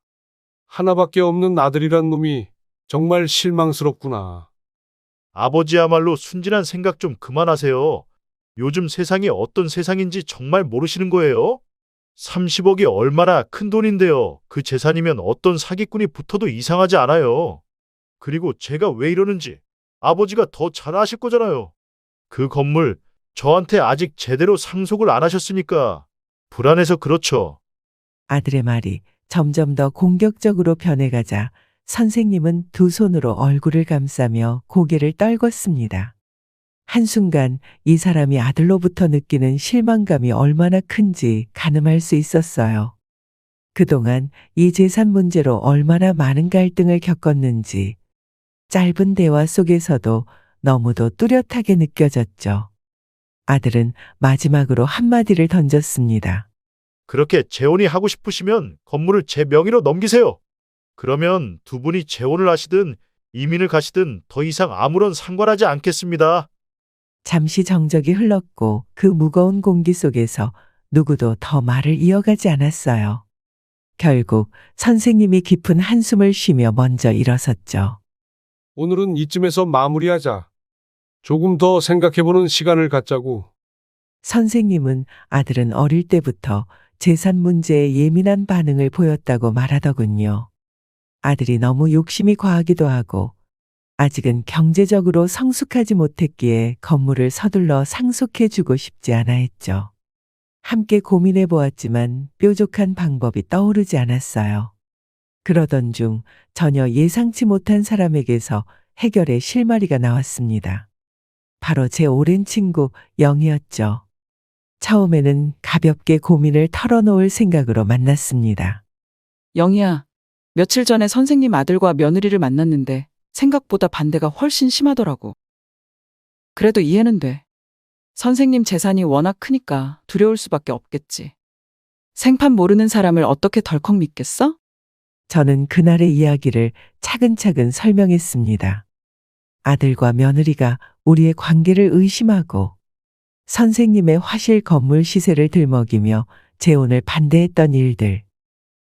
하나밖에 없는 아들이란 놈이 정말 실망스럽구나. 아버지야말로 순진한 생각 좀 그만하세요. 요즘 세상이 어떤 세상인지 정말 모르시는 거예요? 30억이 얼마나 큰 돈인데요. 그 재산이면 어떤 사기꾼이 붙어도 이상하지 않아요. 그리고 제가 왜 이러는지 아버지가 더 잘 아실 거잖아요. 그 건물 저한테 아직 제대로 상속을 안 하셨으니까 불안해서 그렇죠. 아들의 말이 점점 더 공격적으로 변해가자 선생님은 두 손으로 얼굴을 감싸며 고개를 떨궜습니다. 한순간 이 사람이 아들로부터 느끼는 실망감이 얼마나 큰지 가늠할 수 있었어요. 그동안 이 재산 문제로 얼마나 많은 갈등을 겪었는지 짧은 대화 속에서도 너무도 뚜렷하게 느껴졌죠. 아들은 마지막으로 한마디를 던졌습니다. 그렇게 재혼이 하고 싶으시면 건물을 제 명의로 넘기세요. 그러면 두 분이 재혼을 하시든 이민을 가시든 더 이상 아무런 상관하지 않겠습니다. 잠시 정적이 흘렀고 그 무거운 공기 속에서 누구도 더 말을 이어가지 않았어요. 결국 선생님이 깊은 한숨을 쉬며 먼저 일어섰죠. 오늘은 이쯤에서 마무리하자. 조금 더 생각해보는 시간을 갖자고. 선생님은 아들은 어릴 때부터 재산 문제에 예민한 반응을 보였다고 말하더군요. 아들이 너무 욕심이 과하기도 하고 아직은 경제적으로 성숙하지 못했기에 건물을 서둘러 상속해주고 싶지 않아 했죠. 함께 고민해 보았지만 뾰족한 방법이 떠오르지 않았어요. 그러던 중 전혀 예상치 못한 사람에게서 해결의 실마리가 나왔습니다. 바로 제 오랜 친구 영이었죠. 처음에는 가볍게 고민을 털어놓을 생각으로 만났습니다. 영희야, 며칠 전에 선생님 아들과 며느리를 만났는데 생각보다 반대가 훨씬 심하더라고. 그래도 이해는 돼. 선생님 재산이 워낙 크니까 두려울 수밖에 없겠지. 생판 모르는 사람을 어떻게 덜컥 믿겠어? 저는 그날의 이야기를 차근차근 설명했습니다. 아들과 며느리가 우리의 관계를 의심하고 선생님의 화실 건물 시세를 들먹이며 재혼을 반대했던 일들.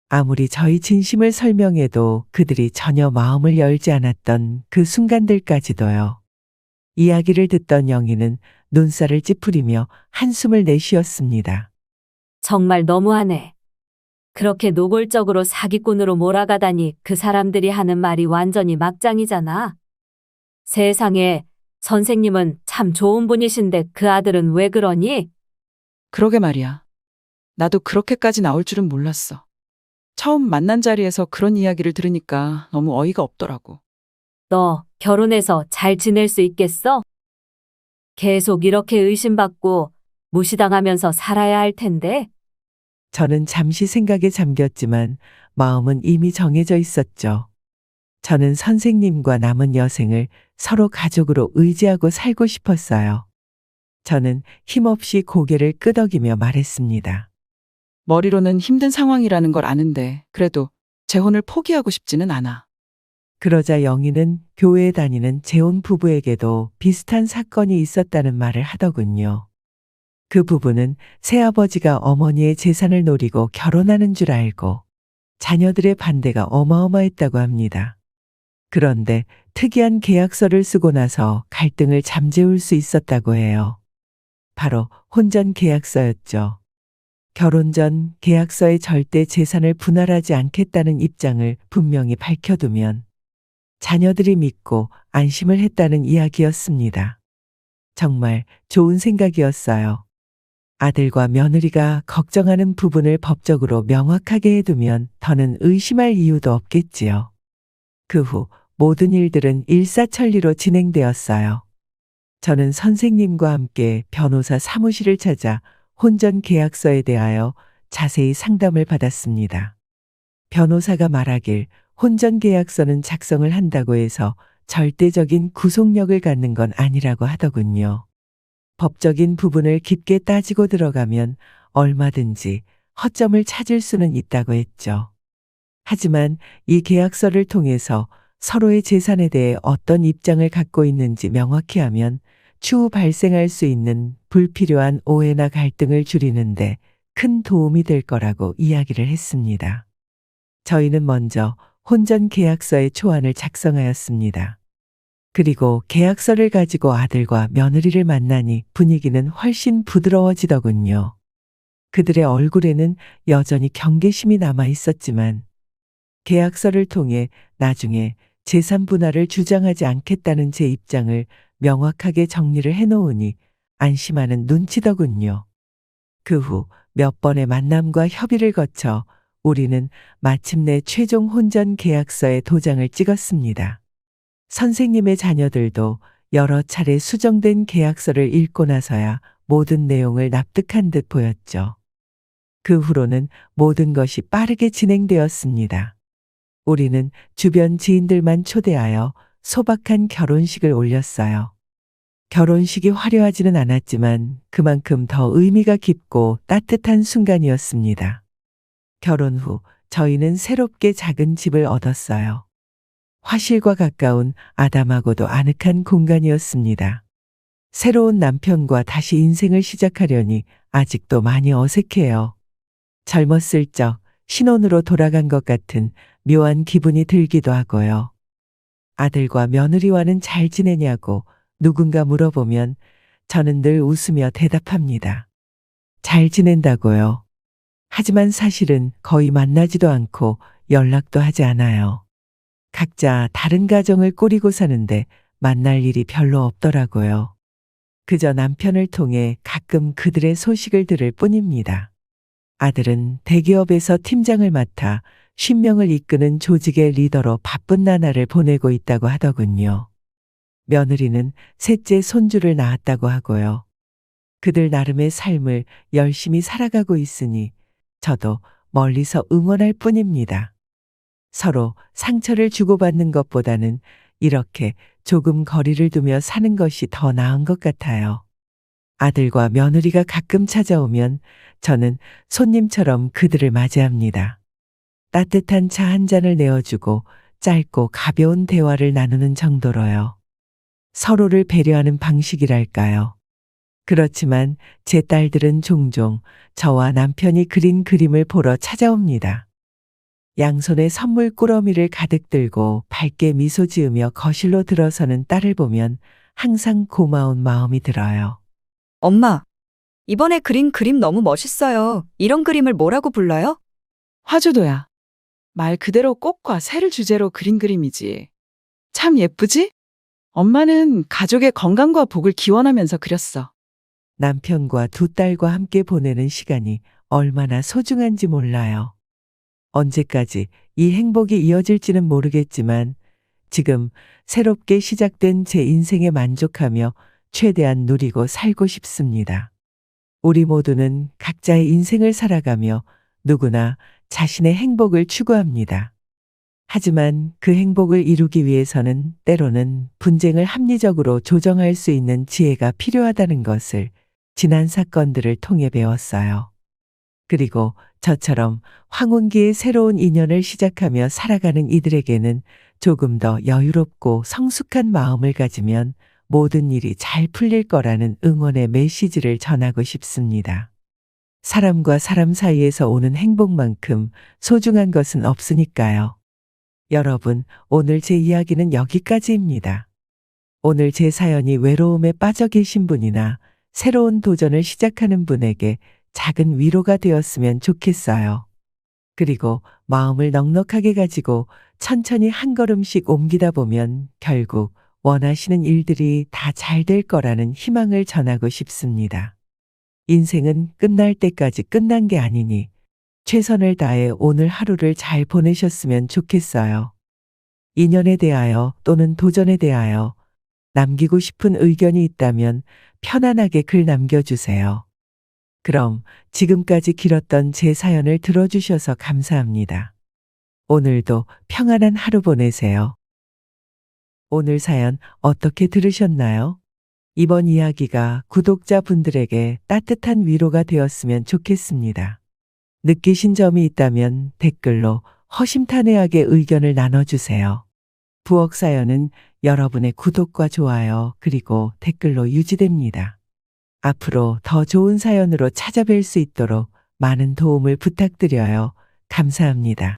아무리 저희 진심을 설명해도 그들이 전혀 마음을 열지 않았던 그 순간들까지도요. 이야기를 듣던 영희는 눈살을 찌푸리며 한숨을 내쉬었습니다. 정말 너무하네. 그렇게 노골적으로 사기꾼으로 몰아가다니 그 사람들이 하는 말이 완전히 막장이잖아. 세상에, 선생님은 참 좋은 분이신데 그 아들은 왜 그러니? 그러게 말이야. 나도 그렇게까지 나올 줄은 몰랐어. 처음 만난 자리에서 그런 이야기를 들으니까 너무 어이가 없더라고. 너 결혼해서 잘 지낼 수 있겠어? 계속 이렇게 의심받고 무시당하면서 살아야 할 텐데. 저는 잠시 생각에 잠겼지만 마음은 이미 정해져 있었죠. 저는 선생님과 남은 여생을 서로 가족으로 의지하고 살고 싶었어요. 저는 힘없이 고개를 끄덕이며 말했습니다. 머리로는 힘든 상황이라는 걸 아는데 그래도 재혼을 포기하고 싶지는 않아. 그러자 영희는 교회에 다니는 재혼 부부에게도 비슷한 사건이 있었다는 말을 하더군요. 그 부부는 새아버지가 어머니의 재산을 노리고 결혼하는 줄 알고 자녀들의 반대가 어마어마했다고 합니다. 그런데 특이한 계약서를 쓰고 나서 갈등을 잠재울 수 있었다고 해요. 바로 혼전 계약서였죠. 결혼 전 계약서에 절대 재산을 분할하지 않겠다는 입장을 분명히 밝혀두면 자녀들이 믿고 안심을 했다는 이야기였습니다. 정말 좋은 생각이었어요. 아들과 며느리가 걱정하는 부분을 법적으로 명확하게 해두면 더는 의심할 이유도 없겠지요. 그 후 모든 일들은 일사천리로 진행되었어요. 저는 선생님과 함께 변호사 사무실을 찾아 혼전 계약서에 대하여 자세히 상담을 받았습니다. 변호사가 말하길 혼전 계약서는 작성을 한다고 해서 절대적인 구속력을 갖는 건 아니라고 하더군요. 법적인 부분을 깊게 따지고 들어가면 얼마든지 허점을 찾을 수는 있다고 했죠. 하지만 이 계약서를 통해서 서로의 재산에 대해 어떤 입장을 갖고 있는지 명확히 하면 추후 발생할 수 있는 불필요한 오해나 갈등을 줄이는데 큰 도움이 될 거라고 이야기를 했습니다. 저희는 먼저 혼전 계약서의 초안을 작성하였습니다. 그리고 계약서를 가지고 아들과 며느리를 만나니 분위기는 훨씬 부드러워지더군요. 그들의 얼굴에는 여전히 경계심이 남아 있었지만 계약서를 통해 나중에 재산 분할을 주장하지 않겠다는 제 입장을 명확하게 정리를 해놓으니 안심하는 눈치더군요. 그 후 몇 번의 만남과 협의를 거쳐 우리는 마침내 최종 혼전 계약서에 도장을 찍었습니다. 선생님의 자녀들도 여러 차례 수정된 계약서를 읽고 나서야 모든 내용을 납득한 듯 보였죠. 그 후로는 모든 것이 빠르게 진행되었습니다. 우리는 주변 지인들만 초대하여 소박한 결혼식을 올렸어요. 결혼식이 화려하지는 않았지만 그만큼 더 의미가 깊고 따뜻한 순간이었습니다. 결혼 후 저희는 새롭게 작은 집을 얻었어요. 화실과 가까운 아담하고도 아늑한 공간이었습니다. 새로운 남편과 다시 인생을 시작하려니 아직도 많이 어색해요. 젊었을 적 신혼으로 돌아간 것 같은 묘한 기분이 들기도 하고요. 아들과 며느리와는 잘 지내냐고 누군가 물어보면 저는 늘 웃으며 대답합니다. 잘 지낸다고요. 하지만 사실은 거의 만나지도 않고 연락도 하지 않아요. 각자 다른 가정을 꾸리고 사는데 만날 일이 별로 없더라고요. 그저 남편을 통해 가끔 그들의 소식을 들을 뿐입니다. 아들은 대기업에서 팀장을 맡아 50명을 이끄는 조직의 리더로 바쁜 나날을 보내고 있다고 하더군요. 며느리는 셋째 손주를 낳았다고 하고요. 그들 나름의 삶을 열심히 살아가고 있으니 저도 멀리서 응원할 뿐입니다. 서로 상처를 주고받는 것보다는 이렇게 조금 거리를 두며 사는 것이 더 나은 것 같아요. 아들과 며느리가 가끔 찾아오면 저는 손님처럼 그들을 맞이합니다. 따뜻한 차 한 잔을 내어주고 짧고 가벼운 대화를 나누는 정도로요. 서로를 배려하는 방식이랄까요. 그렇지만 제 딸들은 종종 저와 남편이 그린 그림을 보러 찾아옵니다. 양손에 선물 꾸러미를 가득 들고 밝게 미소 지으며 거실로 들어서는 딸을 보면 항상 고마운 마음이 들어요. 엄마, 이번에 그린 그림 너무 멋있어요. 이런 그림을 뭐라고 불러요? 화조도야. 말 그대로 꽃과 새를 주제로 그린 그림이지. 참 예쁘지? 엄마는 가족의 건강과 복을 기원하면서 그렸어. 남편과 두 딸과 함께 보내는 시간이 얼마나 소중한지 몰라요. 언제까지 이 행복이 이어질지는 모르겠지만 지금 새롭게 시작된 제 인생에 만족하며 최대한 누리고 살고 싶습니다. 우리 모두는 각자의 인생을 살아가며 누구나 자신의 행복을 추구합니다. 하지만 그 행복을 이루기 위해서는 때로는 분쟁을 합리적으로 조정할 수 있는 지혜가 필요하다는 것을 지난 사건들을 통해 배웠어요. 그리고 저처럼 황혼기의 새로운 인연을 시작하며 살아가는 이들에게는 조금 더 여유롭고 성숙한 마음을 가지면 모든 일이 잘 풀릴 거라는 응원의 메시지를 전하고 싶습니다. 사람과 사람 사이에서 오는 행복만큼 소중한 것은 없으니까요. 여러분, 오늘 제 이야기는 여기까지입니다. 오늘 제 사연이 외로움에 빠져 계신 분이나 새로운 도전을 시작하는 분에게 작은 위로가 되었으면 좋겠어요. 그리고 마음을 넉넉하게 가지고 천천히 한 걸음씩 옮기다 보면 결국 원하시는 일들이 다 잘 될 거라는 희망을 전하고 싶습니다. 인생은 끝날 때까지 끝난 게 아니니 최선을 다해 오늘 하루를 잘 보내셨으면 좋겠어요. 인연에 대하여 또는 도전에 대하여 남기고 싶은 의견이 있다면 편안하게 글 남겨주세요. 그럼 지금까지 길었던 제 사연을 들어주셔서 감사합니다. 오늘도 평안한 하루 보내세요. 오늘 사연 어떻게 들으셨나요? 이번 이야기가 구독자분들에게 따뜻한 위로가 되었으면 좋겠습니다. 느끼신 점이 있다면 댓글로 허심탄회하게 의견을 나눠주세요. 부엌 사연은 여러분의 구독과 좋아요 그리고 댓글로 유지됩니다. 앞으로 더 좋은 사연으로 찾아뵐 수 있도록 많은 도움을 부탁드려요. 감사합니다.